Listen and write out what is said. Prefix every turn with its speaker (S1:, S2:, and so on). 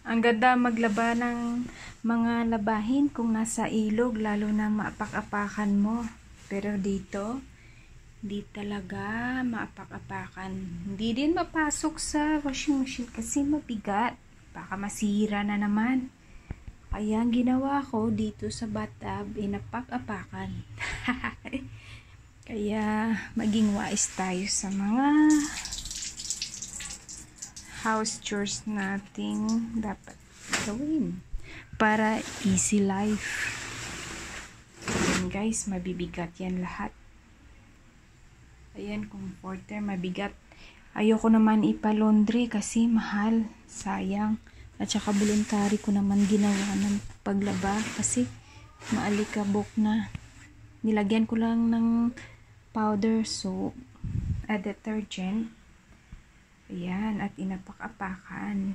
S1: Ang ganda maglaba ng mga labahin kung nasa ilog, lalo na maapak-apakan mo. Pero dito, di talaga maapak-apakan. Hindi din mapasok sa washing machine kasi mabigat. Baka masira na naman. Kaya ang ginawa ko dito sa bathtub, inapak-apakan. Kaya maging wise tayo sa mga house chores nating dapat gawin para easy life. Ayan guys, mabibigat yan lahat. Ayan, comforter, mabigat. Ayoko naman ipa-laundry kasi mahal, sayang. At saka voluntary ko naman ginawa ng paglaba kasi maalikabok na. Nilagyan ko lang ng powder soap at detergent. Ayan, at inapak-apakan.